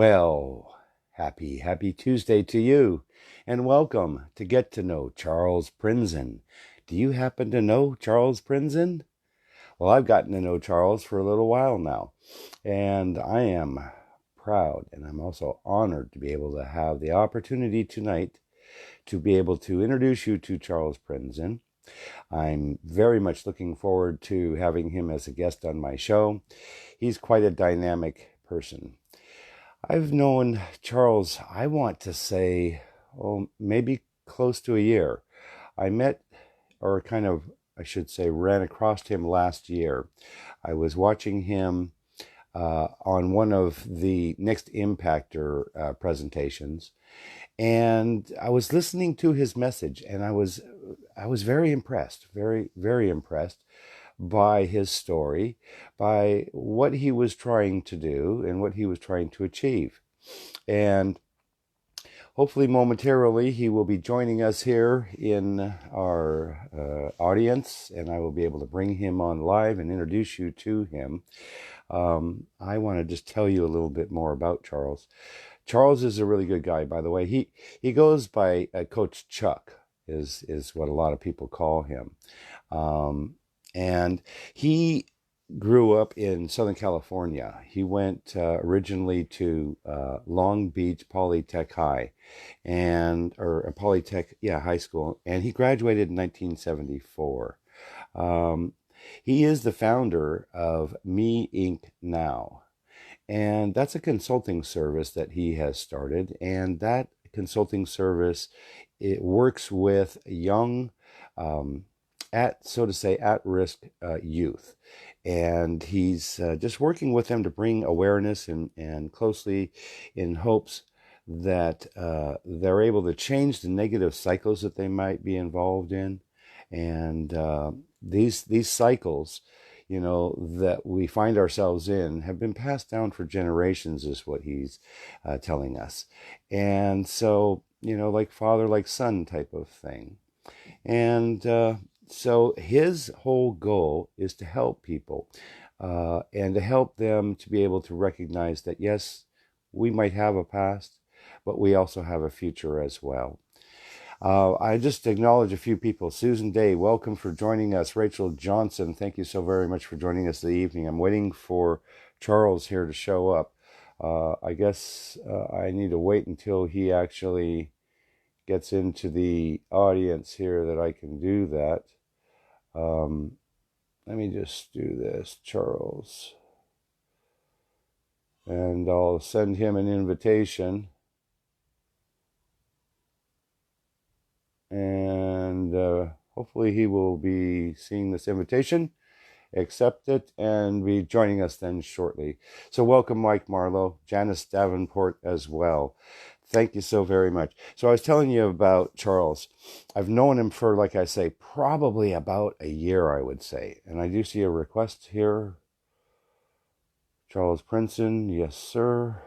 Well, happy Tuesday to you, and welcome to Get to Know Charles Prinzen. Do you happen to know Charles Prinzen? Well, I've gotten to know Charles for a little while now, and I am proud and I'm also honored to be able to have the opportunity tonight to be able to introduce you to Charles Prinzen. I'm very much looking forward to having him as a guest on my show. He's quite a dynamic person. I've known Charles, I want to say, maybe close to a year. I met, or kind of, I should say, ran across him last year. I was watching him on one of the Next Impactor presentations, and I was listening to his message, and I was very impressed, very impressed by his story, by what he was trying to do and what he was trying to achieve. And hopefully momentarily he will be joining us here in our audience, and I will be able to bring him on live and introduce you to him. I want to just tell you a little bit more about Charles. Charles is a really good guy, by the way. He goes by Coach Chuck, is what a lot of people call him. And he grew up in Southern California. He went originally to Long Beach Polytech High, or Polytech, high school, and he graduated in 1974. He is the founder of Me Inc. Now, and that's a consulting service that he has started, and that consulting service, it works with young at-risk youth. And he's just working with them to bring awareness and closely in hopes that they're able to change the negative cycles that they might be involved in. And these cycles, that we find ourselves in have been passed down for generations, is what he's telling us. And so, like father, like son type of thing. And so his whole goal is to help people and to help them to be able to recognize that, yes, we might have a past, but we also have a future as well. I just acknowledge a few people. Susan Day, welcome for joining us. Rachel Johnson, thank you so very much for joining us this evening. I'm waiting for Charles here to show up. I guess I need to wait until he actually gets into the audience here that I can do that. Let me just do this, Charles. And I'll send him an invitation. And hopefully he will be seeing this invitation, accept it, and be joining us then shortly. So welcome, Mike Marlowe, Janice Davenport as well. Thank you so very much. So I was telling you about Charles. I've known him for, like I say, probably about a year, I would say. And I do see a request here. Charles Prinzen, yes, sir.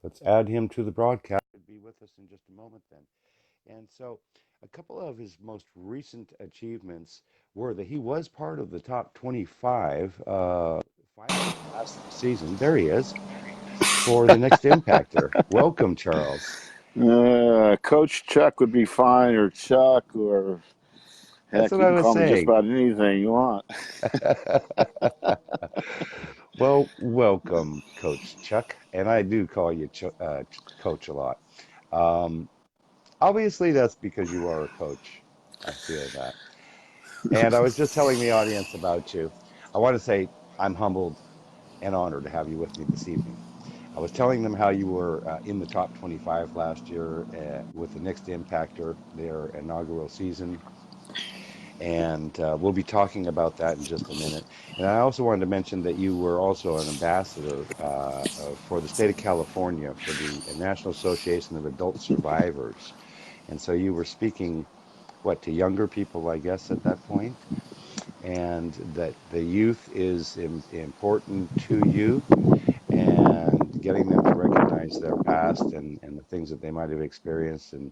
Let's add him to the broadcast. He'll be with us in just a moment then. And so a couple of his most recent achievements were that he was part of the top 25 finalists last season. There he is. For the Next Impactor. Welcome, Charles. Coach Chuck would be fine, or Chuck, or That's heck, what you I can was call me just saying. about anything you want. Well, welcome, Coach Chuck. And I do call you Coach a lot. Um, Obviously, that's because you are a coach. I feel that. And I was just telling the audience about you. I want to say I'm humbled and honored to have you with me this evening. I was telling them how you were in the top 25 last year with the Next Impactor, their inaugural season. And we'll be talking about that in just a minute. And I also wanted to mention that you were also an ambassador for the state of California for the National Association of Adult Survivors. And so you were speaking, what, to younger people, I guess, at that point, and that the youth is important to you, and getting them to recognize their past and the things that they might have experienced, and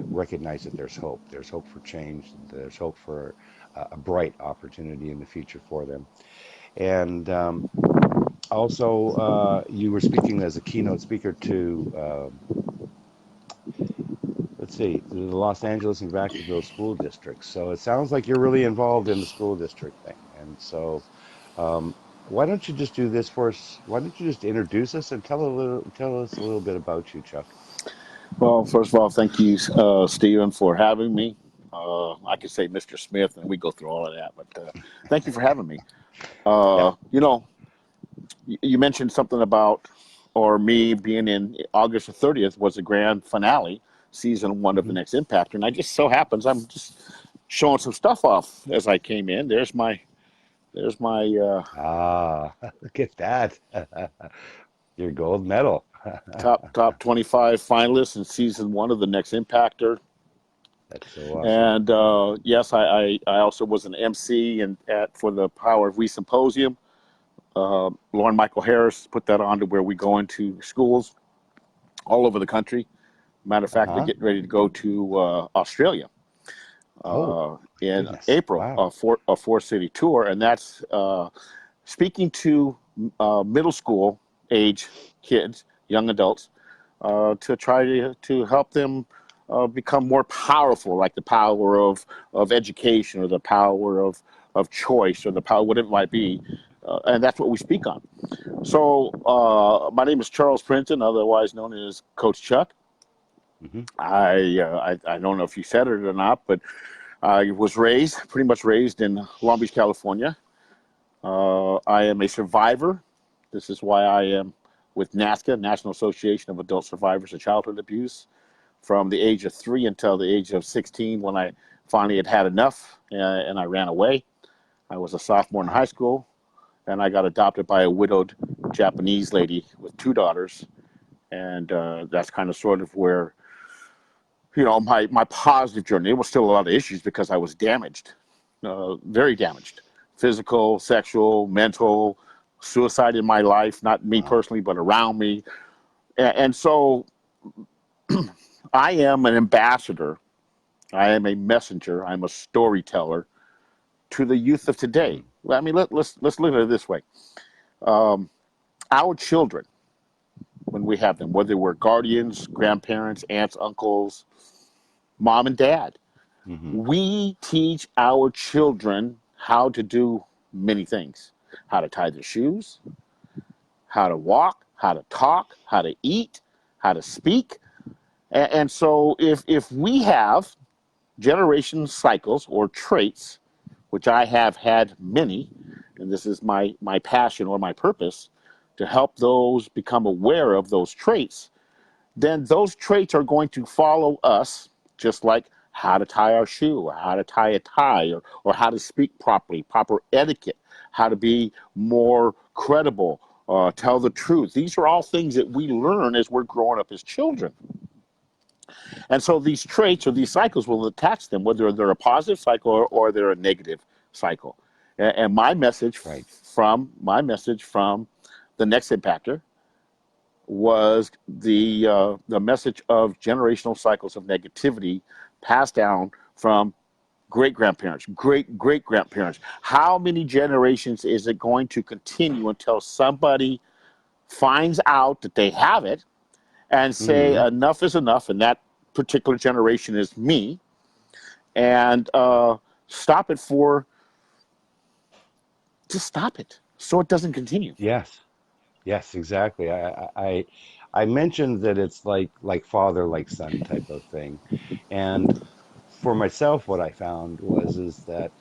recognize that there's hope. There's hope for change. There's hope for a bright opportunity in the future for them. And Also, you were speaking as a keynote speaker to, let's see, the Los Angeles and Vacaville school districts. So it sounds like you're really involved in the school district thing. And so, why don't you just do this for us? Why don't you just introduce us and tell us a little bit about you, Chuck? Well, first of all, thank you, Stephen, for having me. I could say Mr. Smith, and we go through all of that, but thank you for having me. Yeah. You know, you mentioned something about, or me being in August the 30th was the grand finale, season one of the Hmm. Next Impactor, and I just so happens I'm just showing some stuff off as I came in. There's my Ah, look at that. Your gold medal. top 25 finalists in season one of the Next Impactor. That's so awesome. And yes, I also was an MC for the Power of WE Symposium. Lauren Michael Harris put that on to where we go into schools all over the country. Matter of fact, we're Uh-huh. getting ready to go to Australia Oh, in goodness. April, Wow. a four city tour, and that's speaking to middle school age kids, young adults, to try to help them become more powerful, like the power of education or the power of choice or the power, whatever it might be. And that's what we speak on. So, my name is Charles Prinzen, otherwise known as Coach Chuck. Hmm. I don't know if you said it or not, but I was pretty much raised in Long Beach, California. I am a survivor. This is why I am with NAASCA, National Association of Adult Survivors of Childhood Abuse, from the age of 3 until the age of 16 when I finally had enough and I ran away. I was a sophomore in high Wow. school and I got adopted by a widowed Japanese lady with two daughters. And that's kind of sort of where, my positive journey. There was still a lot of issues because I was damaged, very damaged, physical, sexual, mental, suicide in my life, not me Wow. personally, but around me. And so I am an ambassador. I am a messenger. I'm a storyteller to the youth of today. Mm. I mean, let's look at it this way. Um, our children, when we have them, whether we're guardians, grandparents, aunts, uncles, mom and dad, Hmm. we teach our children how to do many things: how to tie their shoes, how to walk, how to talk, how to eat, how to speak. And so if we have generation cycles or traits, which I have had many, and this is my passion or my purpose, to help those become aware of those traits, then those traits are going to follow us, just like how to tie our shoe, or how to tie a tie, or how to speak properly, proper etiquette, how to be more credible, tell the truth. These are all things that we learn as we're growing up as children. And so these traits or these cycles will attach them, whether they're a positive cycle or they're a negative cycle. And Right. my message from the Next Impactor was the message of generational cycles of negativity passed down from great grandparents, great grandparents. How many generations is it going to continue until somebody finds out that they have it and say Hmm. enough is enough, and that particular generation is me, and stop it for just stop it so it doesn't continue. Yes. Yes, exactly. I mentioned that it's like father, like son type of thing. And for myself, what I found was is that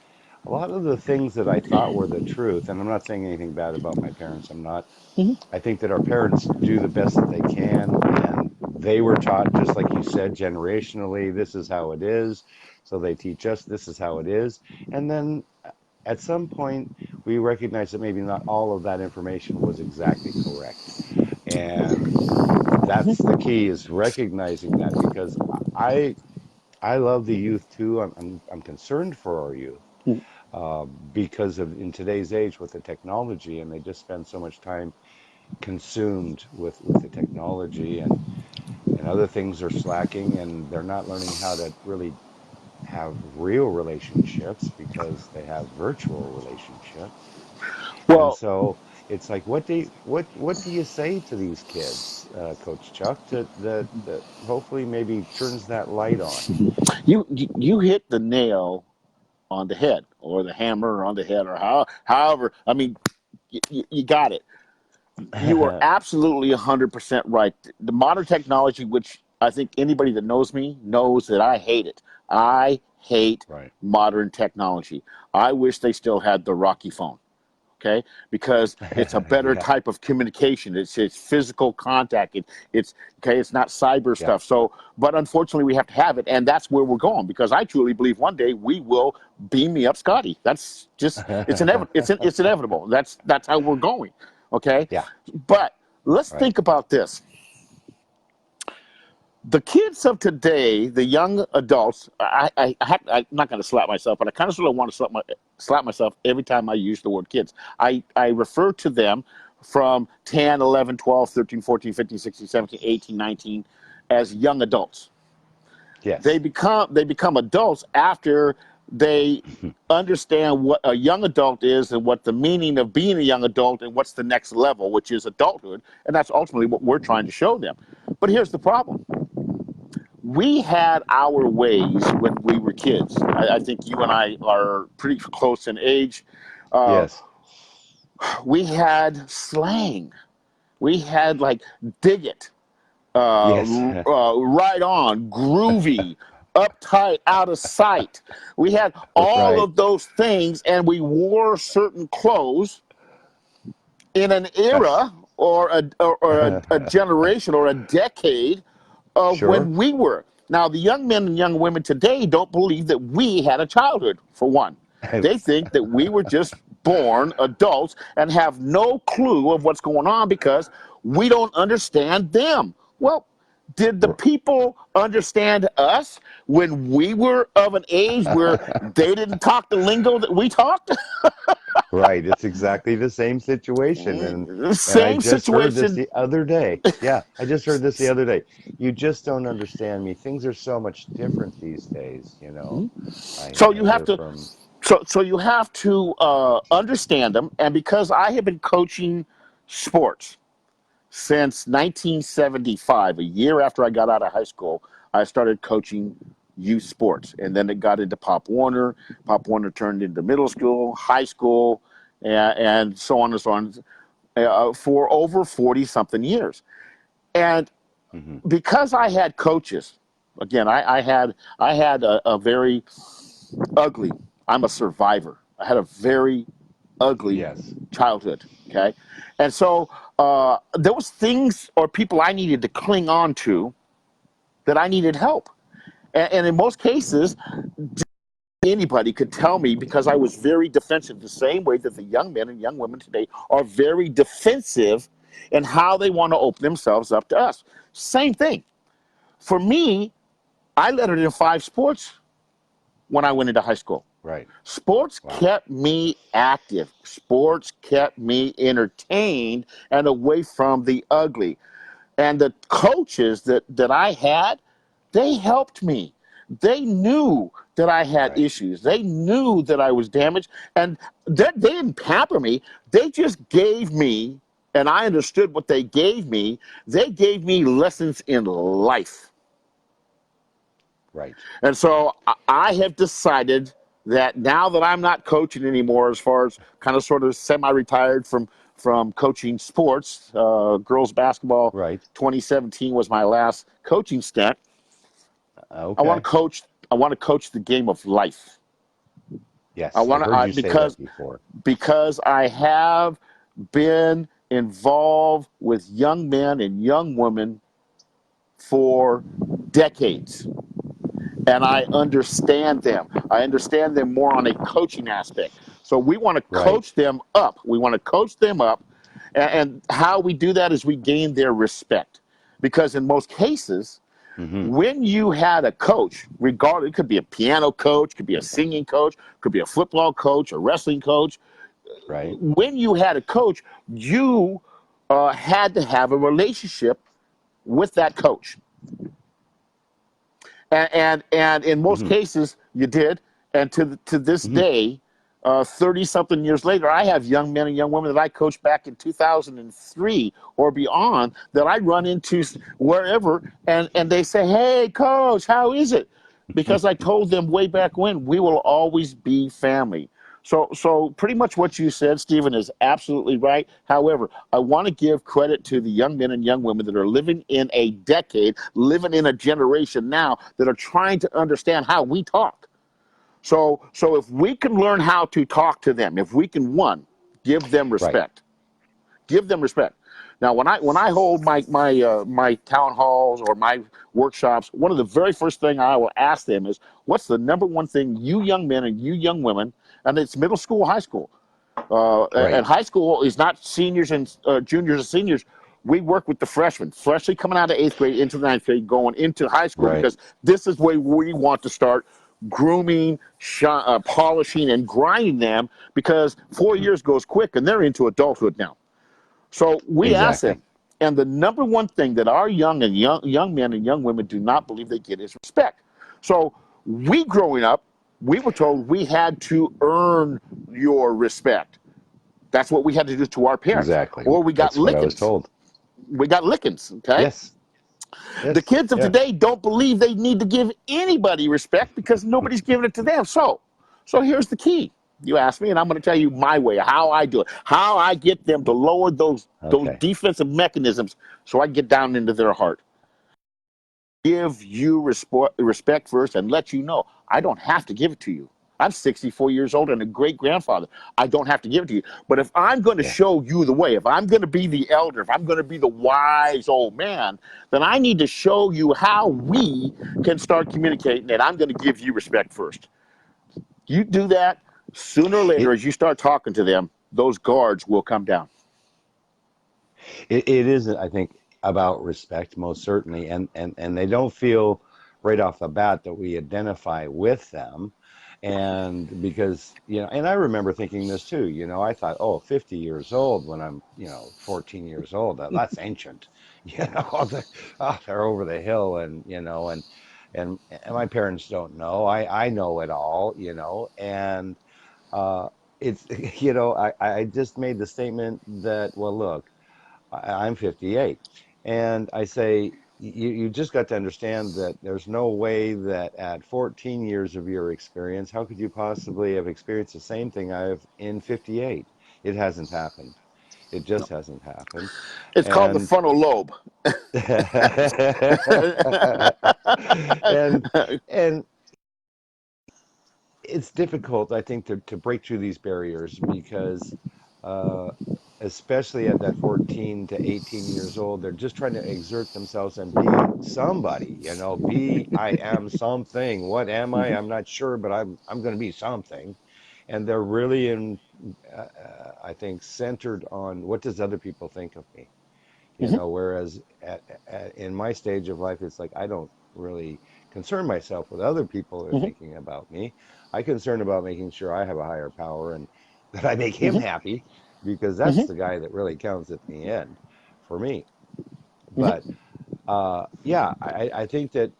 a lot of the things that I thought were the truth, and I'm not saying anything bad about my parents. I'm not. Mhm. I think that our parents do the best that they can, and they were taught, just like you said, generationally, this is how it is. So they teach us this is how it is. And then at some point, we recognize that maybe not all of that information was exactly correct. And that's the key is recognizing that because I I love the youth too. I'm concerned for our youth because of in today's age with the technology, and they just spend so much time consumed with the technology, and other things are slacking, and they're not learning how to really have real relationships because they have virtual relationships. And Well, so, it's like what do you say to these kids, Coach Chuck, that hopefully maybe turns that light on? You hit the nail on the head, or the hammer on the head, or however. I mean, you got it. You are absolutely 100% right. The modern technology, which I think anybody that knows me knows that I hate it. I hate Right. modern technology. I wish they still had the Rocky phone. Okay, because it's a better Yeah. type of communication. It's physical contact. It's okay. It's not cyber Yeah. stuff. So, but unfortunately, we have to have it, and that's where we're going. Because I truly believe one day we will beam me up, Scotty. That's just it's inevitable. That's how we're going. Okay, Yeah. but let's Right. think about this. The kids of today, the young adults, I'm not going to slap myself, but I kind of sort of want to slap myself every time I use the word kids. I refer to them from 10, 11, 12, 13, 14, 15, 16, 17, 18, 19 as young adults. They Yes. become adults after they understand what a young adult is and what the meaning of being a young adult and what's the next level, which is adulthood. And that's ultimately what we're trying to show them. But here's the problem. We had our ways when we were kids. I think you and I are pretty close in age. Uh, Yes. we had slang. We had like dig it, Yes. right on, groovy, uptight, out of sight. We had all Right. of those things, and we wore certain clothes in an Yes. era or a generation or a decade of Sure. when we were. Now, the young men and young women today don't believe that we had a childhood, for one. They think that we were just born adults and have no clue of what's going on because we don't understand them. Well, did the people understand us when we were of an age where they didn't talk the lingo that we talked? Right. It's exactly the same situation. And I Same just heard this situation. the other day. Yeah, I just heard this the other day. You just don't understand me. Things are so much different these days, you know. So I you have hear to from so you have to understand them. And because I have been coaching sports since 1975, a year after I got out of high school, I started coaching youth sports, and then it got into Pop Warner. Pop Warner turned into middle school, high school, and so on and so on, for over 40 something years. And hmm because I had coaches, again, I had a very ugly. I'm a survivor. I had a very ugly yes. childhood. Okay, and so there was things or people I needed to cling on to that I needed help, and in most cases, anybody could tell me because I was very defensive. The same way that the young men and young women today are very defensive in how they want to open themselves up to us. Same thing for me. I lettered in 5 sports when I went into high school. Right. Sports Wow. kept me active. Sports kept me entertained and away from the ugly. And the coaches that I had, they helped me. They knew that I had Right. issues. They knew that I was damaged. And they didn't pamper me. They just gave me, and I understood what they gave me. They gave me lessons in life. Right. And so I have decided that now that I'm not coaching anymore, as far as kind of sort of semi-retired from coaching sports, girls basketball, Right. 2017 was my last coaching stint. I want Okay. to coach. I want to coach the game of life. I Yes, I've want to heard you say because that before. I have been involved with young men and young women for decades. And I understand them. I understand them more on a coaching aspect. So we want to Right. coach them up. We want to coach them up. And how we do that is we gain their respect. Because in most cases, hmm when you had a coach, regardless, it could be a piano coach, could be a singing coach, could be a football coach, a wrestling coach. Right. When you had a coach, you had to have a relationship with that coach. And in most hmm cases you did, and to this hmm day, 30-something years later, I have young men and young women that I coached back in 2003 or beyond that I run into wherever, and they say, "Hey, coach, how is it?" Because I told them way back when, we will always be family. So pretty much what you said, Stephen, is absolutely right. However, I want to give credit to the young men and young women that are living in a decade, living in a generation now that are trying to understand how we talk. So if we can learn how to talk to them, if we can, one, give them Right. respect. Give them respect. Now, when I hold my town halls or my workshops, one of the very first thing I will ask them is, what's the number one thing you young men and you young women, and it's middle school, high school, Right. and high school is not seniors and juniors and seniors. We work with the freshmen, freshly coming out of 8th grade into the 9th grade, going into high school, Right. because this is where we want to start grooming, polishing, and grinding them, because 4 years goes quick and they're into adulthood now. So we ask Exactly. them, and the number one thing that our young men and young women do not believe they get is respect. So we growing up, we were told we had to earn your respect. That's what we had to do to our parents, Exactly. or we got That's what I was lickings. told. We got lickings. Okay. Yes. The Yes. kids of Yeah. today don't believe they need to give anybody respect because nobody's giving it to them. So here's the key. You asked me, and I'm going to tell you my way, how I do it, how I get them to lower those Okay. defensive mechanisms so I get down into their heart. Give you respect first and let you know I don't have to give it to you. I'm 64 years old and a great grandfather. I don't have to give it to you. But if I'm going to Yeah. show you the way, if I'm going to be the elder, if I'm going to be the wise old man, then I need to show you how we can start communicating, and I'm going to give you respect first. You do that, sooner or later, It, as you start talking to them, those guards will come down. it is, I think, about respect, most certainly, and they don't feel right off the bat that we identify with them. And because, and I remember thinking this too, I thought, oh, 50 years old when I'm, 14 years old, that's ancient. They're over the hill, and my parents don't know. I know it all, and uh, it's, I just made the statement that, well, look, I'm 58. And I say, you just got to understand that there's no way that at 14 years of your experience, how could you possibly have experienced the same thing I've in 58? It hasn't happened. It just hasn't happened. It's called the And frontal lobe. and and it's difficult, I think, to break through these barriers because, uh, especially at that 14 to 18 years old, they're just trying to exert themselves and be somebody, I am something. What am I? I'm not sure, but I'm going to be something. And they're really I think, centered on what does other people think of me? Mhm, Whereas in my stage of life, it's like I don't really concern myself with other people are mhm, thinking about me. I concern about making sure I have a higher power and that I make him mhm, happy because that's mhm, the guy that really counts at the end for me. mhm. But yeah, I think that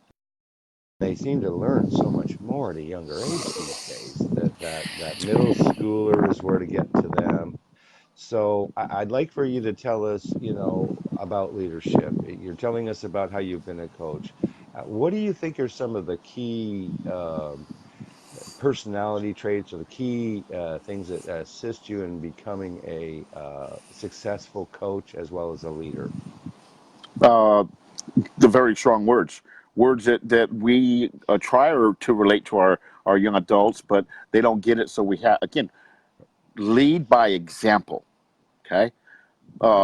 they seem to learn so much more at a younger age these days. That middle schooler is where to get to them. So I'd like for you to tell us, about leadership. You're telling us about how you've been a coach. What do you think are some of the key personality traits or the key things that assist you in becoming a successful coach as well as a leader? Uh, the very strong words that we try to relate to our young adults, but they don't get it. So we have, again, lead by example. Okay.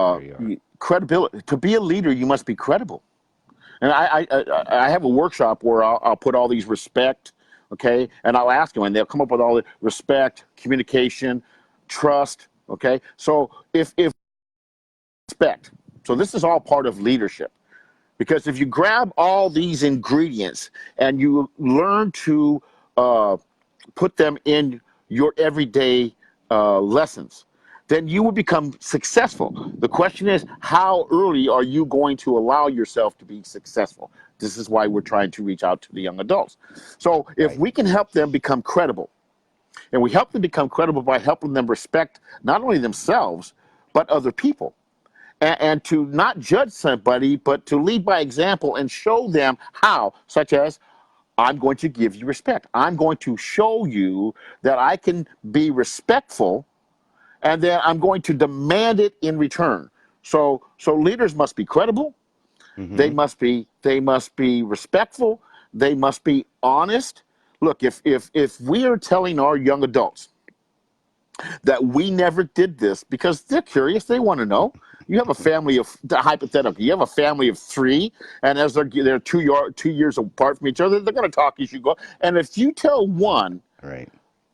There you are. Credibility. To be a leader, you must be credible. And I have a workshop where I'll put all these respect, okay, and I'll ask them, and they'll come up with all the respect, communication, trust, okay. So if respect, so this is all part of leadership. Because if you grab all these ingredients and you learn to uh, put them in your everyday lessons, then you will become successful. The question is, how early are you going to allow yourself to be successful? This is why we're trying to reach out to the young adults. So if Right. we can help them become credible, And we help them become credible by helping them respect not only themselves, but other people. And to not judge somebody, but to lead by example and show them how, such as, I'm going to give you respect. I'm going to show you that I can be respectful, and then I'm going to demand it in return. So leaders must be credible. They Mm-hmm. must be respectful. They must be honest. Look, if we are telling our young adults that we never did this because they're curious, they want to know. You have a family of, hypothetical, you have a family of three, and as they're 2 years apart from each other, they're going to talk as you go. And if you tell one Right.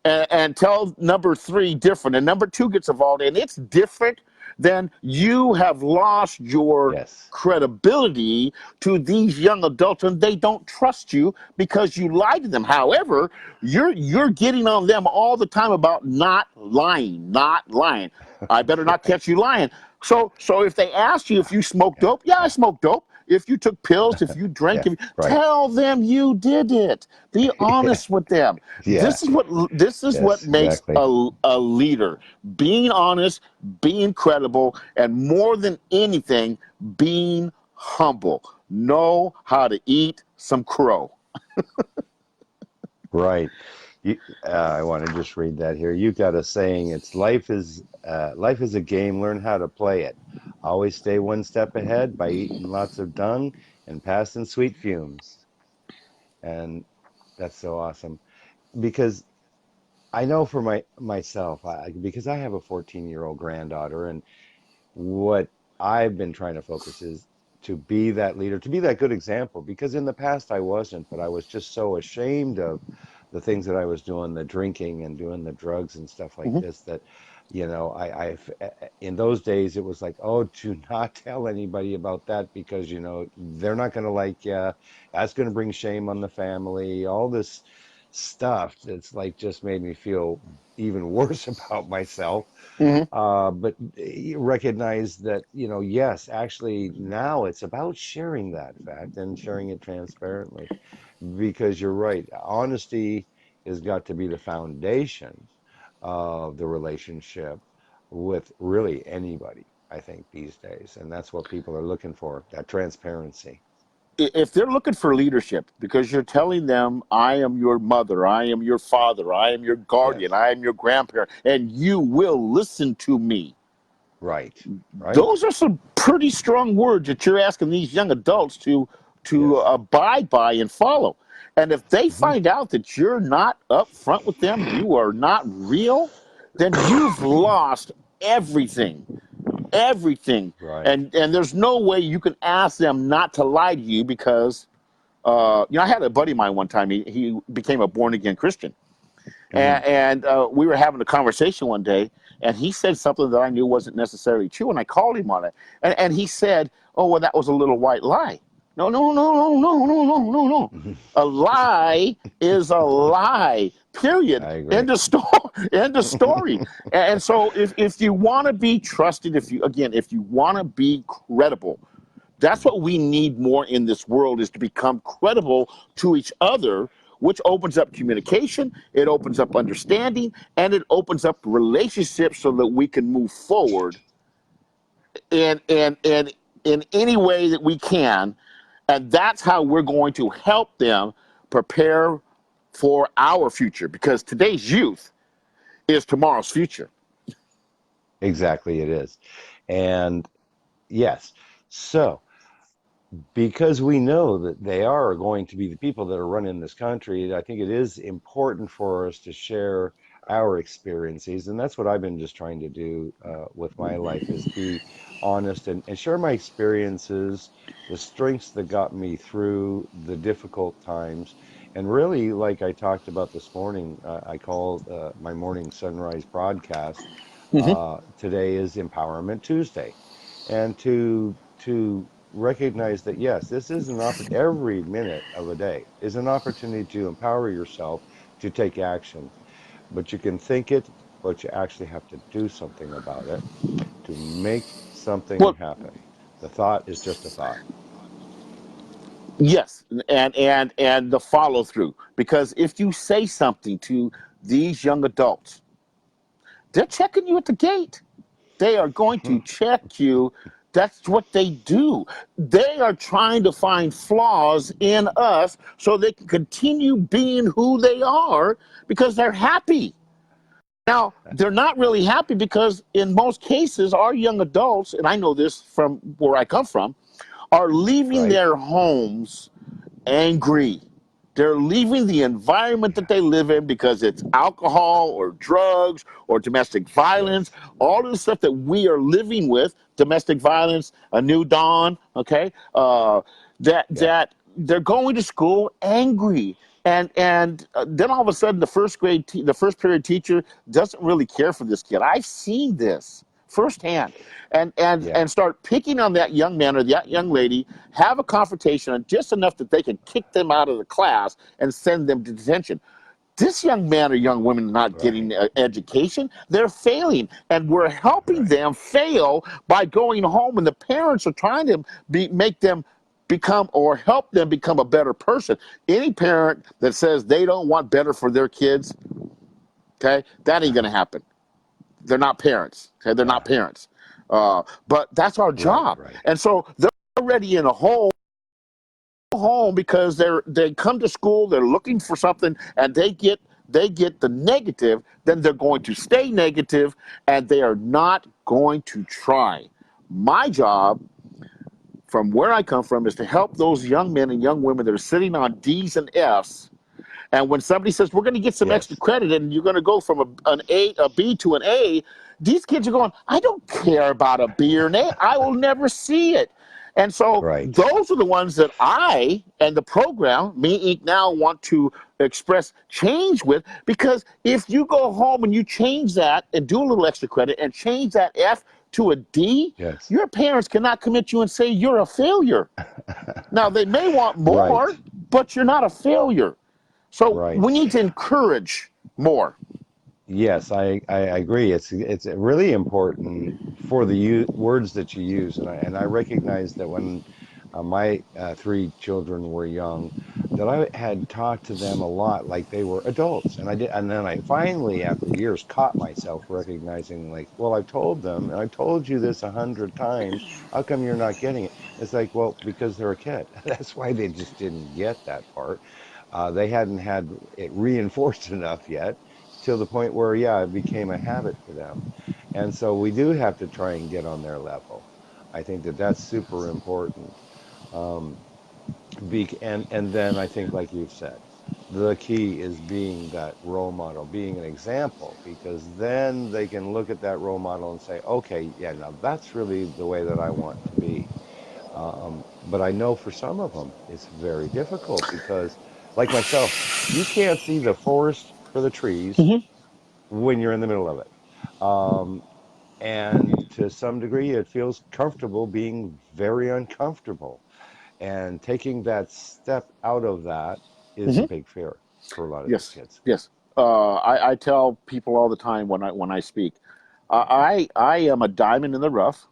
and tell number three different, and number two gets involved, and it's different, then you have lost your Yes. credibility to these young adults, and they don't trust you because you lied to them. However, you're getting on them all the time about not lying, not lying. I better not Right. catch you lying. So if they ask you if you smoke dope, yeah, I smoke dope. If you took pills, if you drank, Yeah. Right. tell them you did it. Be Yeah. honest with them. Yeah. This is what Yes. makes Exactly. a leader. Being honest, being credible, and more than anything, being humble. Know how to eat some crow. Right. I want to just read that here. You got a saying. It's life is a game. Learn how to play it. Always stay one step ahead by eating lots of dung and passing sweet fumes. And that's so awesome because I know for myself, because I have a 14-year-old granddaughter, and what I've been trying to focus is to be that leader, to be that good example. Because in the past I wasn't, but I was just so ashamed of the things that I was doing, the drinking and doing the drugs and stuff like Mhm. this, that, in those days it was like, oh, do not tell anybody about that because, they're not going to like you. That's going to bring shame on the family, all this stuff that's like just made me feel even worse about myself. Mhm. But you recognize that, yes, actually now it's about sharing that fact and sharing it transparently because you're right. Honesty has got to be the foundation of the relationship with really anybody, I think, these days. And that's what people are looking for, that transparency. If they're looking for leadership because you're telling them, I am your mother, I am your father, I am your guardian, Yes. I am your grandparent, and you will listen to me. Right. Right. Those are some pretty strong words that you're asking these young adults to Yes. abide by and follow. And if they Hmm. find out that you're not upfront with them, you are not real, then you've lost everything, everything. Right. And there's no way you can ask them not to lie to you because I had a buddy of mine one time. He became a born again Christian, Hmm. and we were having a conversation one day, and he said something that I knew wasn't necessarily true, and I called him on it, and he said, "Oh, well, that was a little white lie." No, no, no, no, no, no, no, no, no. A lie is a lie. Period. I agree. End of story. End of story. And so, if you want to be trusted, if you want to be credible, that's what we need more in this world is to become credible to each other, which opens up communication, it opens up understanding, and it opens up relationships so that we can move forward and in any way that we can. And that's how we're going to help them prepare for our future because today's youth is tomorrow's future. Exactly, it is. And yes, so because we know that they are going to be the people that are running this country, I think it is important for us to share our experiences. And that's what I've been just trying to do with my life is be honest and share my experiences, the strengths that got me through the difficult times. And really, like I talked about this morning, I call my morning sunrise broadcast. Hmm. Today is Empowerment Tuesday. And to recognize that yes, this is an every minute of a day is an opportunity to empower yourself to take action. But you can think it, but you actually have to do something about it to make something Well, happen. The thought is just a thought. yes, and the follow through. Because if you say something to these young adults, they're checking you at the gate. They are going to check you. That's what they do. They are trying to find flaws in us so they can continue being who they are because they're happy. Now, they're not really happy because in most cases, our young adults, and I know this from where I come from, are leaving Right. their homes angry. They're leaving the environment that they live in because it's alcohol or drugs or domestic violence, Yes. all of the stuff that we are living with, domestic violence, a new dawn, okay? Yeah. That they're going to school angry. And then all of a sudden the first period teacher doesn't really care for this kid. I've seen this firsthand, Yeah. and start picking on that young man or that young lady, have a confrontation just enough that they can kick them out of the class and send them to detention. This young man or young woman not getting Right. education, they're failing, and we're helping Right. them fail by going home, and the parents are trying to make them become or help them become a better person. Any parent that says they don't want better for their kids, okay, that ain't gonna happen. They're not parents. Okay, they're not parents. But that's our Right. job, Right. and so they're already in a home because they come to school, they're looking for something, and they get the negative. Then they're going to stay negative, and they are not going to try. My job, from where I come from, is to help those young men and young women that are sitting on D's and F's. And when somebody says we're going to get some extra Yes. credit and you're going to go from a B to an A, these kids are going, I don't care about a B or an A. I will never see it. And so Right. those are the ones that I and the program, Me Inc. Now, want to express change with, because if you go home and you change that and do a little extra credit and change that F to a D, Yes. your parents cannot come at you and say you're a failure. Now, they may want Right. more, but you're not a failure. So Right. we need to encourage more. Yes, I agree. It's really important for the words that you use, and I recognize that when my three children were young, that I had talked to them a lot like they were adults, and I did, and then I finally, after years, caught myself recognizing, like, well, I've told them, and I've told you this 100 times. How come you're not getting it? It's like, well, because they're a kid. That's why they just didn't get that part. They hadn't had it reinforced enough yet till the point where, yeah, it became a habit for them. And so we do have to try and get on their level. I think that that's super important. Um, and then I think, like you've said, the key is being that role model, being an example, because then they can look at that role model and say, okay, yeah, now that's really the way that I want to be. But I know for some of them, it's very difficult because, like myself, you can't see the forest for the trees Mm-hmm. when you're in the middle of it. Um, and to some degree, it feels comfortable being very uncomfortable. And taking that step out of that is a Mm-hmm. big fear for a lot of these Yes, kids. yes. I tell people all the time when I speak, I am a diamond in the rough.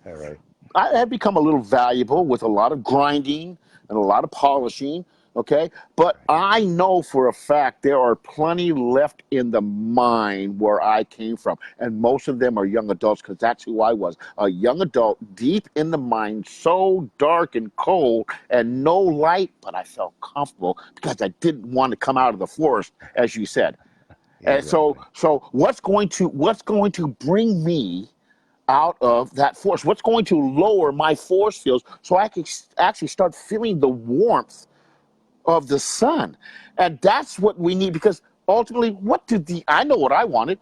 All right. I have become a little valuable with a lot of grinding and a lot of polishing. Okay. But Right. I know for a fact there are plenty left in the mine where I came from. And most of them are young adults because that's who I was, a young adult deep in the mine, so dark and cold and no light. But I felt comfortable because I didn't want to come out of the forest, as you said. And so, Exactly. what's going to bring me out of that force? What's going to lower my force fields so I can actually start feeling the warmth of the sun? And that's what we need, because ultimately, I know what I wanted.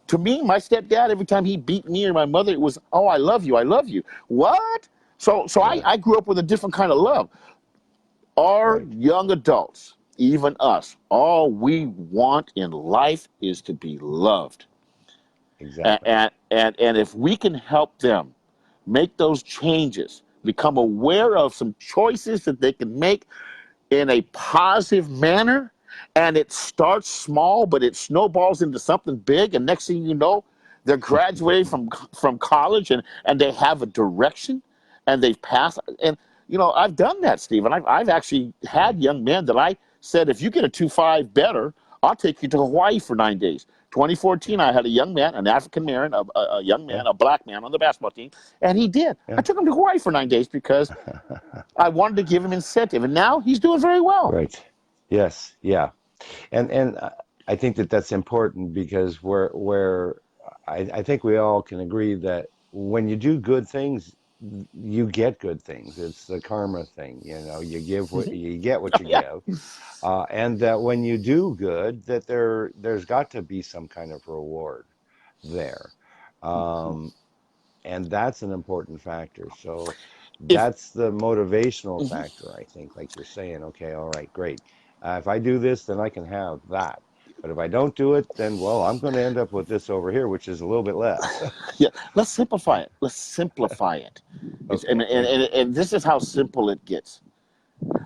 To me, my stepdad, every time he beat me or my mother, it was, oh, I love you, I love you. What? So Yeah. I grew up with a different kind of love. Our Right. young adults, even us, all we want in life is to be loved. Exactly. And if we can help them make those changes, become aware of some choices that they can make in a positive manner, and it starts small, but it snowballs into something big, and next thing you know, they're graduating from college, and they have a direction, and they've passed. And I've done that, Stephen. I've actually had Right. young men that I said, if you get a 2.5 better I'll take you to Hawaii for 9 days. 2014, Yeah. I had a young man, an African man, a young Yeah. man, a black man on the basketball team, and he did. I Yeah. took him to Hawaii for 9 days because I wanted to give him incentive, and now he's doing very well. Right. Yes. Yeah. And I think that that's important because I think we all can agree that when you do good things, you get good things. It's the karma thing, you know. You give what you get, what you Yeah. give, and that when you do good, that there's got to be some kind of reward there. Um, and that's an important factor. So If that's the motivational factor, I think. Like you're saying, okay, all right, great. If I do this, then I can have that. But if I don't do it, then well, I'm going to end up with this over here, which is a little bit less. Yeah, let's simplify it. Let's simplify it. Okay, thank you. And this is how simple it gets.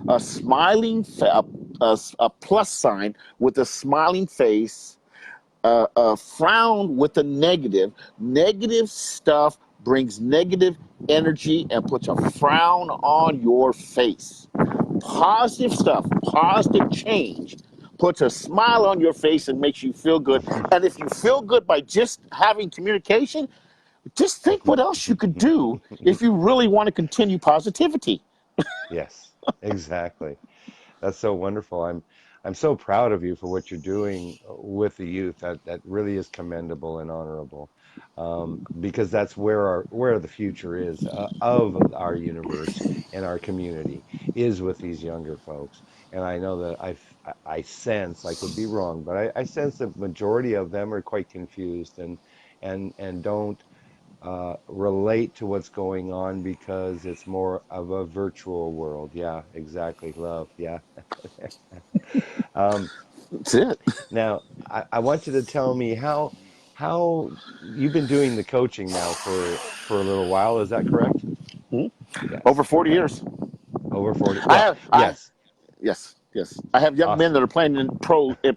A smiling, a plus sign with a smiling face, a frown with a negative. Negative stuff brings negative energy and puts a frown on your face. Positive stuff, positive change puts a smile on your face and makes you feel good. And if you feel good by just having communication, just think what else you could do if you really want to continue positivity. Yes, exactly. That's so wonderful. I'm so proud of you for what you're doing with the youth. That really is commendable and honorable, because that's where the future is of our universe and our community is with these younger folks. And I know that I sense, I could be wrong, but I sense the majority of them are quite confused and don't relate to what's going on because it's more of a virtual world. Yeah, exactly. Love. Yeah. Um, That's it. now, I want you to tell me how you've been doing the coaching now for a little while. Is that correct? Over Yes. 40 Okay. years. Over 40. I Well, have, I, yes. yes, yes. I have young men Awesome. that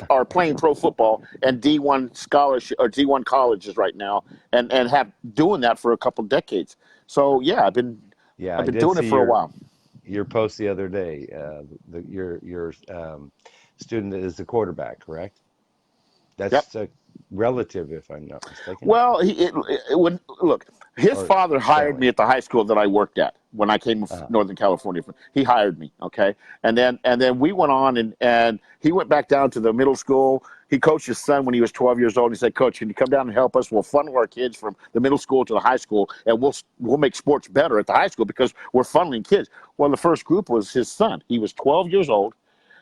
are playing pro football and D1 scholarship or D1 colleges right now, and have doing that for a couple decades. So yeah, Yeah, I've I been did doing it see for a while. your post the other day. Your student is the quarterback, correct? Yep. That's a relative, if I'm not mistaken, Well, when look, his or father hired family. me at the high school that I worked at when I came to Uh, Northern California. He hired me, okay, and then we went on and he went back down to the middle school. He coached his son when he was 12 years old. He said, "Coach, can you come down and help us? We'll funnel our kids from the middle school to the high school, and we'll make sports better at the high school because we're funneling kids." Well, the first group was his son. He was 12 years old,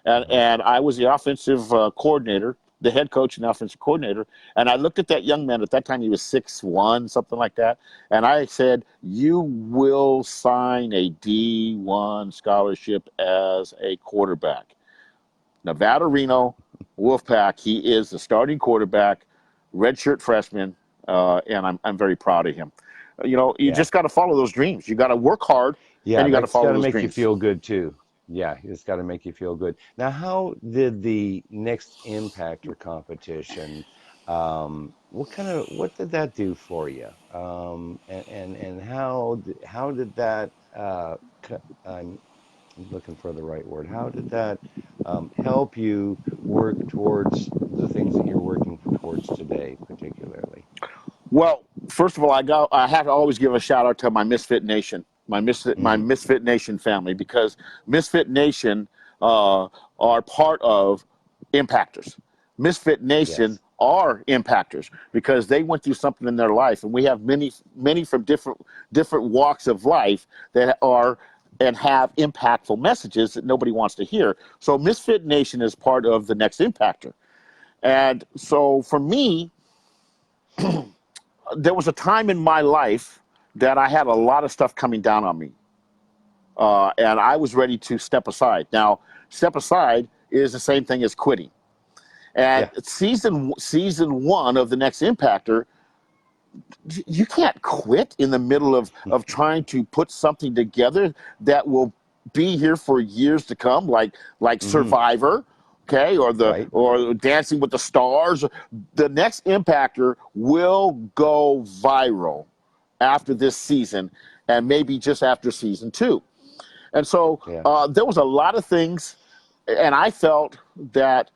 uh, and I was the offensive coordinator, the head coach and offensive coordinator. And I looked at that young man. At that time, he was 6'1", something like that. And I said, "You will sign a D1 scholarship as a quarterback." Nevada Reno Wolfpack. He is the starting quarterback, redshirt freshman, and I'm very proud of him. You yeah. just got to follow those dreams. You got to work hard, and Yeah, you got to that's got follow to those make you dreams. feel good too. Yeah, it's got to make you feel good. Now, how did the Next Impactor competition, what did that do for you? And how did that, I'm looking for the right word. How did that help you work towards the things that you're working towards today, particularly? Well, first of all, I have to always give a shout out to my Misfit Nation, my Hmm. Misfit Nation family, because Misfit Nation are part of impactors. Misfit Nation Yes. are impactors because they went through something in their life, and we have many from different walks of life that are and have impactful messages that nobody wants to hear. So Misfit Nation is part of the Next Impactor. And so for me, there was a time in my life that I had a lot of stuff coming down on me, and I was ready to step aside. Now, step aside is the same thing as quitting. And Yeah. season one of the Next Impactor, you can't quit in the middle of trying to put something together that will be here for years to come, like Hmm. Survivor, okay, Right. or Dancing with the Stars. The Next Impactor will go viral after this season, and maybe just after season two. And so Yeah. there was a lot of things, and I felt that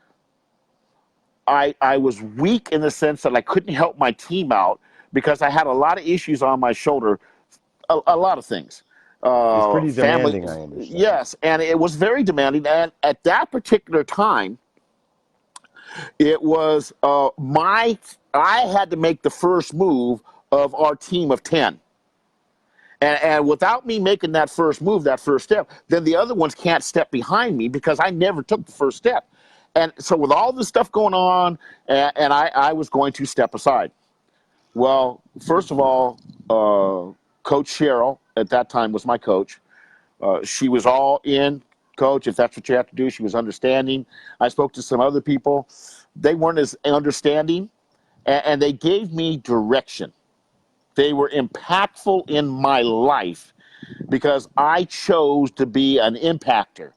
I was weak in the sense that I couldn't help my team out because I had a lot of issues on my shoulder, a lot of things. It's pretty Family, demanding, I understand. yes, and it was very demanding. And at that particular time, it was I had to make the first move of our team of 10. And without me making that first move, that first step, then the other ones can't step behind me because I never took the first step. And so with all this stuff going on, and I was going to step aside. Well, first of all, Coach Cheryl at that time was my coach. She was all in, coach, if that's what you have to do. She was understanding. I spoke to some other people. They weren't as understanding, and they gave me direction. They were impactful in my life because I chose to be an impactor.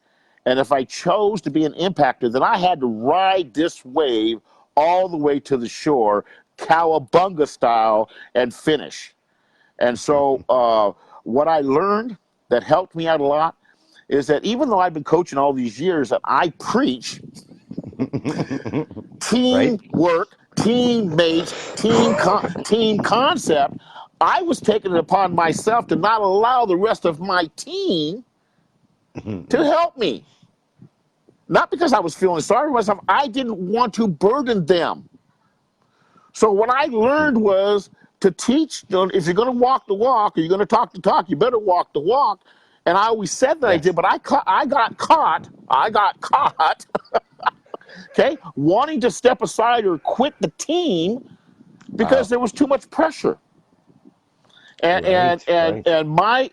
And if I chose to be an impactor, then I had to ride this wave all the way to the shore, cowabunga style, and finish. And so what I learned that helped me out a lot is that even though I've been coaching all these years, that I preach Right? teamwork, teammates, team concept. I was taking it upon myself to not allow the rest of my team to help me. Not because I was feeling sorry for myself. I didn't want to burden them. So what I learned was to teach, if you're going to walk the walk or you're going to talk the talk, you better walk the walk. And I always said that I did, Yes. but I got caught, okay, wanting to step aside or quit the team because Wow. there was too much pressure. Right. Right. And my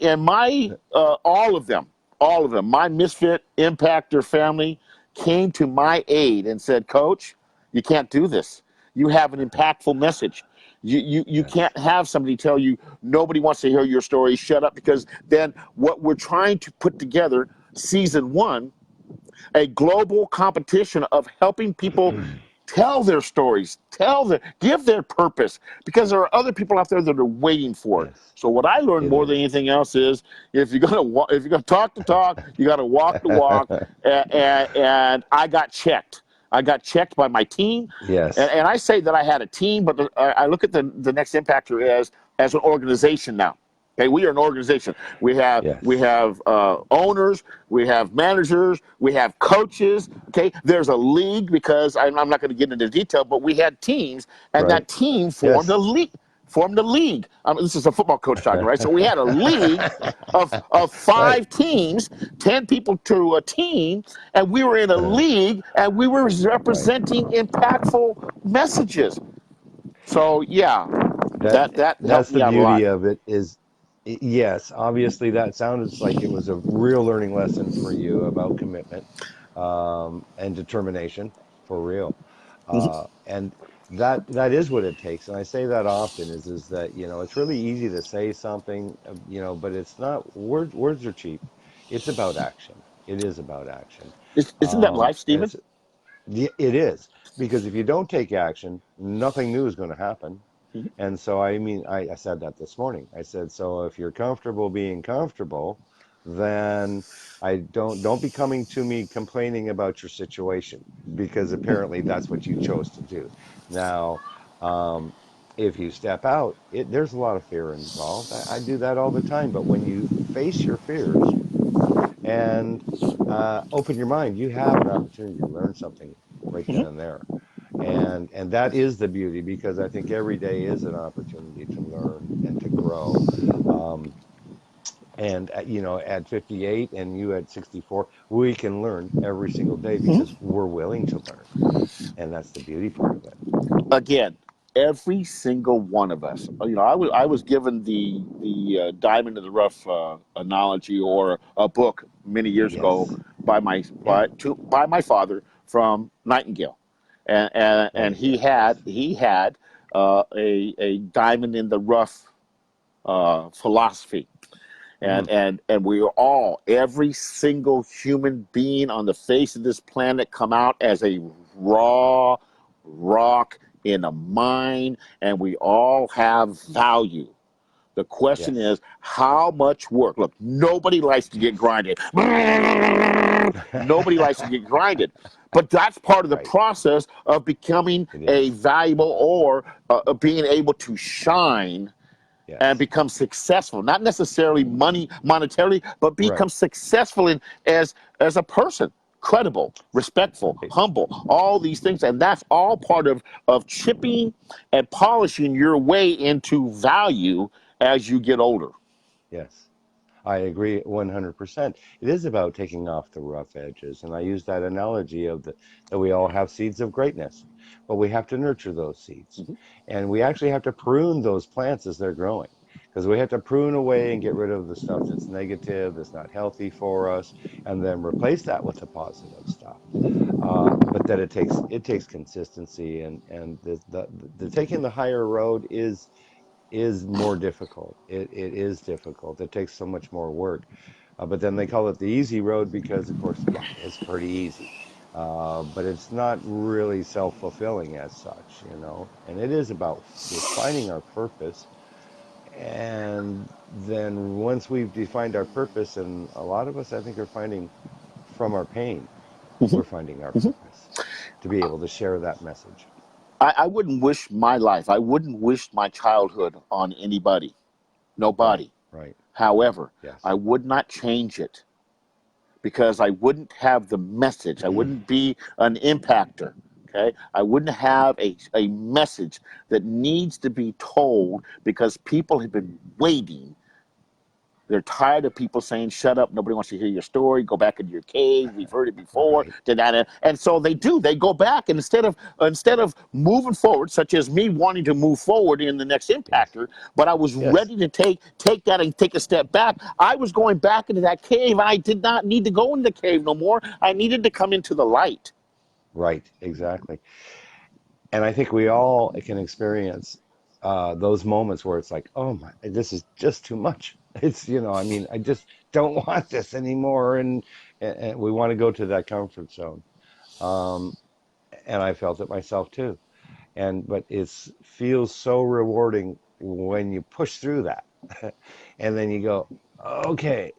all of them, my misfit impactor family came to my aid and said, Coach, you can't do this. You have an impactful message. You Yes. can't have somebody tell you nobody wants to hear your story. Shut up, because then what we're trying to put together, season 1, a global competition of helping people tell their stories, give their purpose, because there are other people out there that are waiting for it. Yes. So what I learned It more than is. anything else is if you're gonna talk the talk, you got to walk the walk. And I got checked. I got checked by my team, Yes. and I say that I had a team, but I look at the Next Impactor as an organization now. Okay, we are an organization. We Yes. have owners, we have managers, we have coaches. Okay, there's a league because I'm not going to get into detail, but we had teams, and Right. that team formed a Yes. league. Formed a league. This is a football coach talking, right? So we had a league of Right. 5 teams, 10 people to a team, and we were in a league, and we were Right. representing impactful messages. So yeah, That that helped that's the me out a lot. beauty of it is yes, obviously that sounded like it was a real learning lesson for you about commitment and determination for real. And that is what it takes. And I say that often is that, it's really easy to say something, but it's not words are cheap. It's about action. It is about action. Isn't that life, And Stephen? it is because if you don't take action, nothing new is going to happen. Mhm. And so, I mean, I said that this morning. I said, so if you're comfortable being comfortable, then don't be coming to me complaining about your situation because apparently that's what you chose to do. Now, um, if you step out, there's a lot of fear involved. I do that all the time. But when you face your fears and open your mind, you have an opportunity to learn something right then and there. And that is the beauty because I think every day is an opportunity to learn and to grow. Um, and at 58 and you at 64, we can learn every single day because we're willing to learn, and that's the beauty part of it. Again, every single one of us. I was given the diamond in the rough analogy or a book many years ago Yes. by my Yeah. by my father from Nightingale, and he Nightingale. had Yes. a diamond in the rough philosophy. Mm. And we are all, every single human being on the face of this planet, come out as a raw rock in a mine, and we all have value. The question Yes. is, how much work? Look, nobody likes to get grinded. Nobody likes to get grinded. But that's part of the Right. process of becoming It a is. valuable or being able to shine and Yes. become successful. Not necessarily money monetarily, but become Right. successful in as a person. Credible, respectful, Right. humble, all these things. And that's all part of chipping and polishing your way into value as you get older. Yes. I agree 100%. It is about taking off the rough edges. And I use that analogy of that we all have seeds of greatness, but we have to nurture those seeds. Mhm. And we actually have to prune those plants as they're growing because we have to prune away and get rid of the stuff that's negative, that's not healthy for us, and then replace that with the positive stuff. But that it takes consistency and the taking the higher road is more difficult. It is difficult. It takes so much more work. But then they call it the easy road because, of course, yeah, it's pretty easy. But it's not really self-fulfilling as such, you know. And it is about finding our purpose. And then once we've defined our purpose, and a lot of us, I think, are finding from our pain, Mhm. we're finding our Mhm. purpose to be able to share that message. I wouldn't wish my life, I wouldn't wish my childhood on anybody, Right, nobody. right. However, I Yes. would not change it because I wouldn't have the message. I wouldn't be an impactor. Okay. I wouldn't have a message that needs to be told because people have been waiting. They're tired of people saying, shut up, nobody wants to hear your story, go back into your cave, we've heard it before. Right. And so they do, they go back and instead of moving forward, such as me wanting to move forward in the next Yes. impactor, but I was Yes. ready to take that and take a step back. I was going back into that cave. I did not need to go into the cave no more. I needed to come into the light. Right. Exactly. And I think we all can experience those moments where it's like, oh my, this is just too much. It's, I mean, I just don't want this anymore. And we want to go to that comfort zone. Um, and I felt it myself too. But it feels so rewarding when you push through that. And then you go, okay,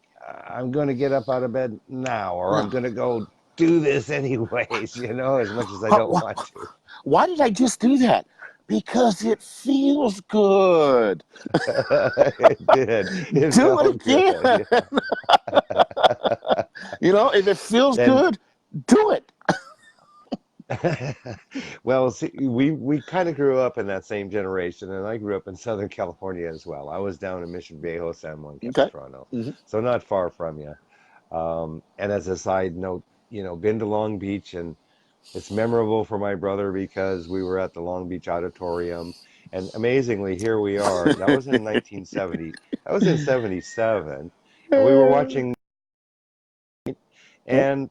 I'm going to get up out of bed now, or I'm Yeah. going to go do this anyways, as much as I don't Why, want to. why did I just do that? Because it feels good. It did. It Do it felt again. good. Yeah. If it feels And good, do it. well, see, we kind of grew up in that same generation, and I grew up in Southern California as well. I was down in Mission Viejo, San Juan Okay. Capistrano, Hmm. so not far from you. And as a side note, been to Long Beach, and it's memorable for my brother because we were at the Long Beach Auditorium, and amazingly, here we are. That was in 1970. That was in 77, and we were watching, Yep. and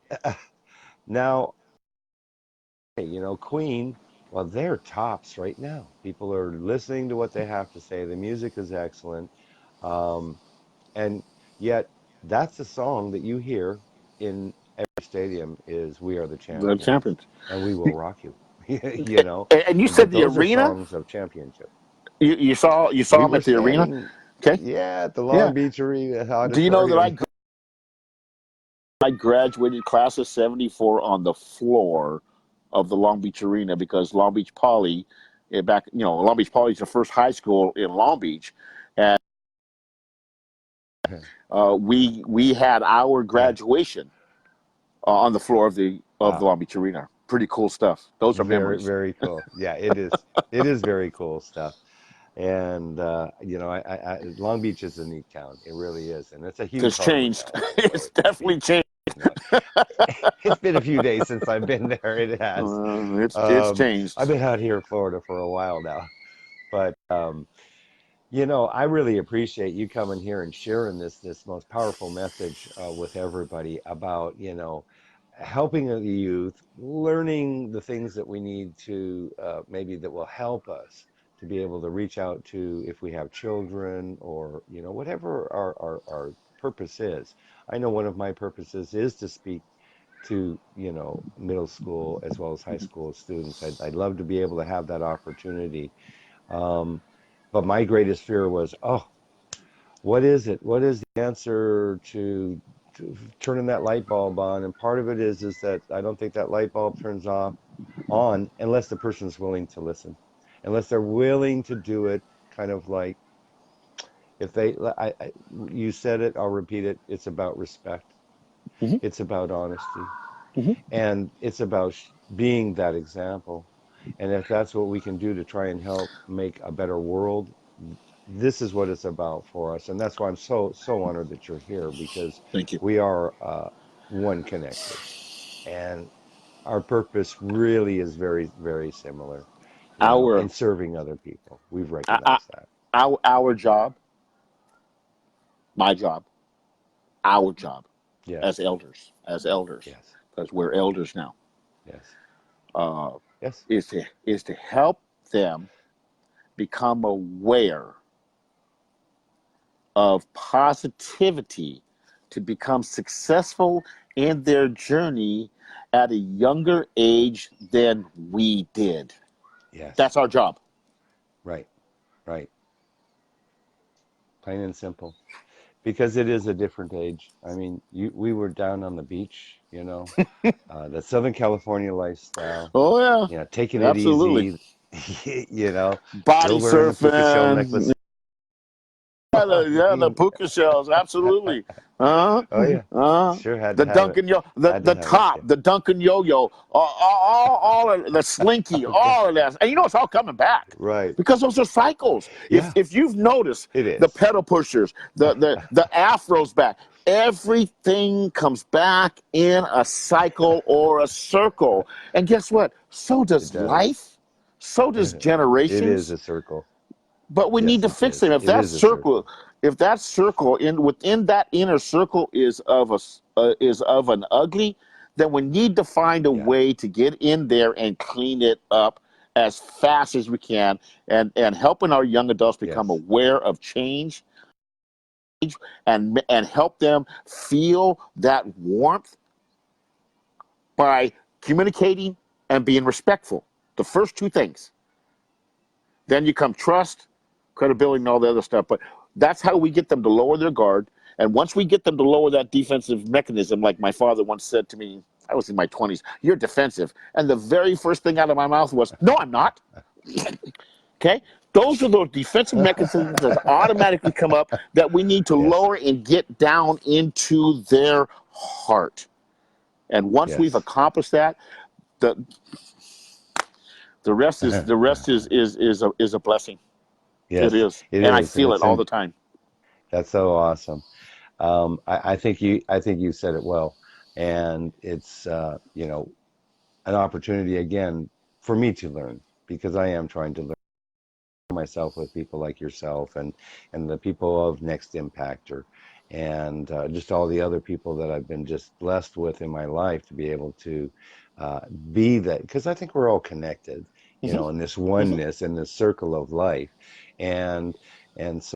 now, hey, Queen, well, they're tops right now. People are listening to what they have to say. The music is excellent. Um, and yet, that's the song that you hear in every stadium is We Are the The Champions, champions. and we will rock you. you know, And you said but the those are arena. songs of championship. You saw We him were at the arena. standing, Okay. yeah, at the Yeah. Long Beach Arena Do you know that I Auditorium. I graduated class of '74 on the floor of the Long Beach Arena because Long Beach Poly, Long Beach Poly is the first high school in Long Beach, and we had our graduation on the floor of the Wow. Long Beach Arena. Pretty cool stuff. Those are Very, memories. very cool. Yeah, it is. It is very cool stuff. And Long Beach is a neat town. It really is, and it's a huge It's harbor changed. town also. It's It's a definitely beach. changed. No, it's been a few days since I've been there. It has. It's changed. I've been out here in Florida for a while now, but I really appreciate you coming here and sharing this most powerful message with everybody about helping the youth, learning the things that we need to maybe that will help us to be able to reach out to if we have children or whatever our purpose is. I know one of my purposes is to speak to middle school as well as high school students. I'd love to be able to have that opportunity. um, but my greatest fear was, oh, what is it? What is the answer to turning that light bulb on? And part of it is that I don't think that light bulb turns off on unless the person's willing to listen, unless they're willing to do it. Kind of like if they, you said it, I'll repeat it. It's about respect. Hmm. It's about honesty, Hmm. and it's about being that example. And if that's what we can do to try and help make a better world, this is what it's about for us. And that's why I'm so honored that you're here, because Thank you. we are one connected, and our purpose really is very similar, Our in serving other people. We've uh, recognized that. our job, my job, our job Yes, as elders, yes, because we're elders now, yes, uh, yes, is to help them become aware of positivity, to become successful in their journey at a younger age than we did. yes. That's our job. Right, right. Plain and simple. Because it is a different age. I mean, we were down on the beach, the Southern California lifestyle, Oh taking yeah, it absolutely. easy, you know, Body still wearing the puka shell surfing. necklace. I Yeah, the mean, puka shells, absolutely. Uh, oh yeah, uh, sure had the to have it. Duncan yo, Had to the have it. top, Yeah. the Duncan yo-yo, all of the slinky, Okay. all of that, and it's all coming back Right. because those are cycles. Yeah, If you've noticed, it the is. pedal pushers, the afros back, everything comes back in a cycle or a circle, and guess what? So It does does. life, so does It is generations. a circle. But we need Yes, to it fix it. is. If It that is a circle, circle. if that circle in within that inner circle is of an ugly, then we need to find a Yeah. way to get in there and clean it up as fast as we can, and helping our young adults become Yes. aware of change, and help them feel that warmth by communicating and being respectful. The first two things. Then you come trust, credibility, and all the other stuff. But that's how we get them to lower their guard. And once we get them to lower that defensive mechanism, like my father once said to me, I was in my 20s, you're defensive. And the very first thing out of my mouth was, no, I'm not. Okay? Those are those defensive mechanisms that automatically come up that we need to Yes. lower and get down into their heart. And once we've Yes. accomplished that, the the rest is a blessing. It Yes, is, it and I is, and feel it all the time. that's so awesome. I think you said it well, and it's an opportunity again for me to learn, because I am trying to learn myself with people like yourself, and the people of Next Impactor, and just all the other people that I've been just blessed with in my life to be able to uh, be that, because I think we're all connected, Hmm. in this Hmm. oneness, in this circle of life, and so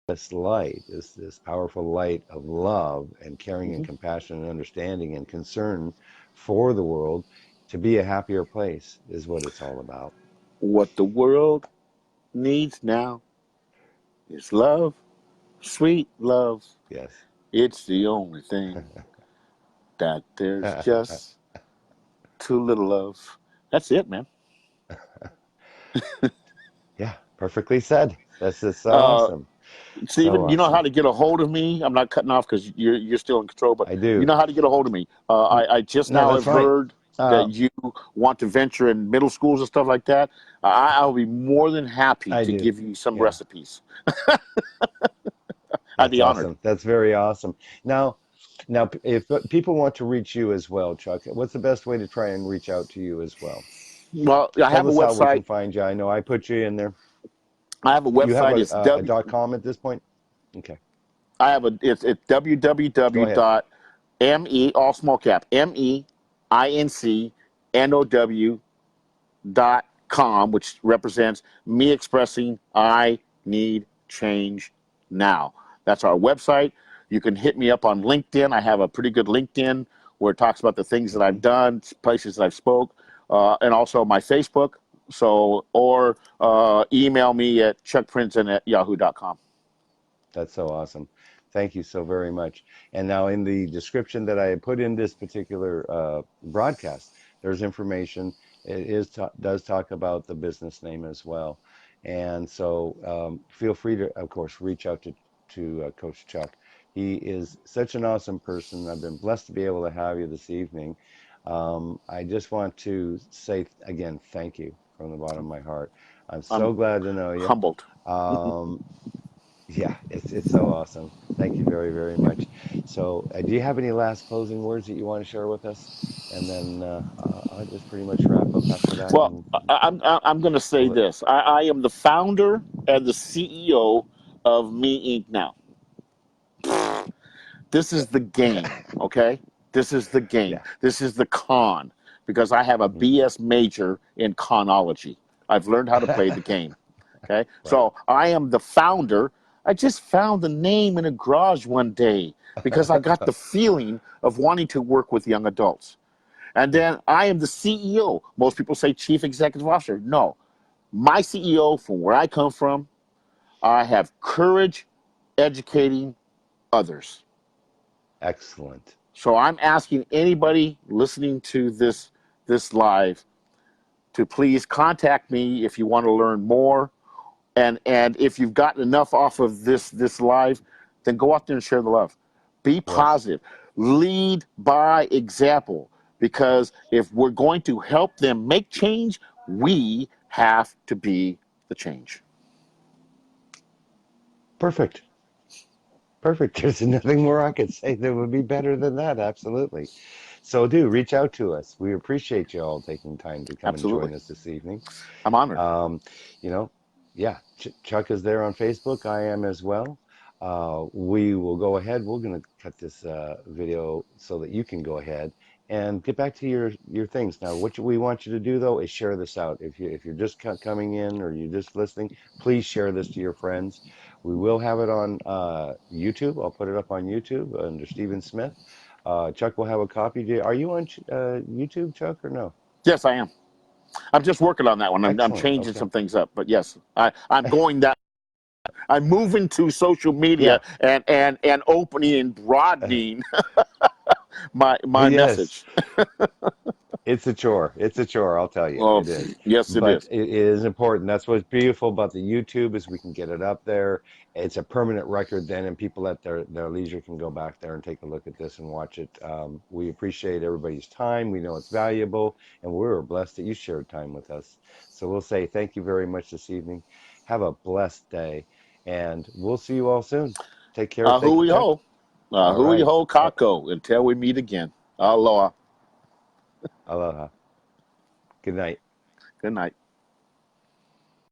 this light is this powerful light of love and caring and Hmm. compassion and understanding and concern for the world to be a happier place is what it's all about. What the world needs now is love, sweet love. Yes. It's the only thing that there's just too little of. That's it, man. Yeah, perfectly said. That's just so Uh, awesome. So Stephen, you know how awesome. to get a hold of me. I'm not cutting off because you're still in control, but I you do. know how to get a hold of me. I just No, now that's have right. heard that Uh, you want to venture in middle schools and stuff like that. I'll be more than happy I to do. give you some Yeah, recipes. I'd that's be honored. awesome. That's very awesome. Now, if people want to reach you as well, Chuck, what's the best way to try and reach out to you as well? Well, I have Tell a us how we website. can find you. I know I put you in there. I have a You have website. It's a .com at this point? Okay, I have a it's go ahead. www.me all small cap MEINCNOW.com, which represents me expressing I need change now. That's our website. You can hit me up on LinkedIn. I have a pretty good LinkedIn where it talks about the things that Hmm. I've done, places that I've spoke, and also my Facebook. So, or email me at chuckprinzen@yahoo.com. That's so awesome. Thank you so very much. And now in the description that I put in this particular broadcast, there's information. Does talk about the business name as well. And so feel free to, of course, reach out to Coach Chuck. He is such an awesome person. I've been blessed to be able to have you this evening. I just want to say again, thank you from the bottom of my heart. I'm I'm so glad to know you. humbled. Um, yeah, it's so awesome. Thank you very, very much. So, do you have any last closing words that you want to share with us? And then I'll just pretty much wrap up after that, Well, and I'm going to say we'll let, this. I am the founder and the CEO of Me Inc. Now. This is the game, okay? This is the game. yeah. This is the con because I have a Hmm. BS major in conology. I've learned how to play the game, okay? Right. So I am the founder. I just found the name in a garage one day because I got the feeling of wanting to work with young adults. And then I am the CEO. Most people say chief executive officer. No, my CEO from where I come from, I have courage educating others. Excellent. So I'm asking anybody listening to this live to please contact me if you want to learn more. And if you've gotten enough off of this live, then go out there and share the love. Be Yes. positive. Lead by example. Because if we're going to help them make change, we have to be the change. Perfect. Perfect. There's nothing more I could say that would be better than that. Absolutely. So do reach out to us. We appreciate you all taking time to come and Absolutely. join us this evening. I'm honored. Um, you know, yeah, Chuck is there on Facebook. I am as well. We will go ahead. We're going to cut this video so that you can go ahead and get back to your things. Now, what we want you to do though is share this out. If you're just coming in or you're just listening, please share this to your friends. We will have it on YouTube. I'll put it up on YouTube under Stephen Smith. Chuck will have a copy. Are you on YouTube, Chuck, or no? Yes, I am. I'm just working on that one. I'm Excellent. changing Okay. some things up. But yes, I'm going that. I'm moving to social media Yeah. and opening and broadening my Yes. message. It's a chore. It's a chore, I'll tell you. Oh, It is. yes, it But is. it is important. That's what's beautiful about the YouTube is we can get it up there. It's a permanent record then, and people at their leisure can go back there and take a look at this and watch it. We appreciate everybody's time. We know it's valuable, and we're blessed that you shared time with us. So we'll say thank you very much this evening. Have a blessed day, and we'll see you all soon. Take care. Thank you, Hui Chuck. ho. All Hui right. ho kako until we meet again. Aloha. Aloha. Good night. Good night.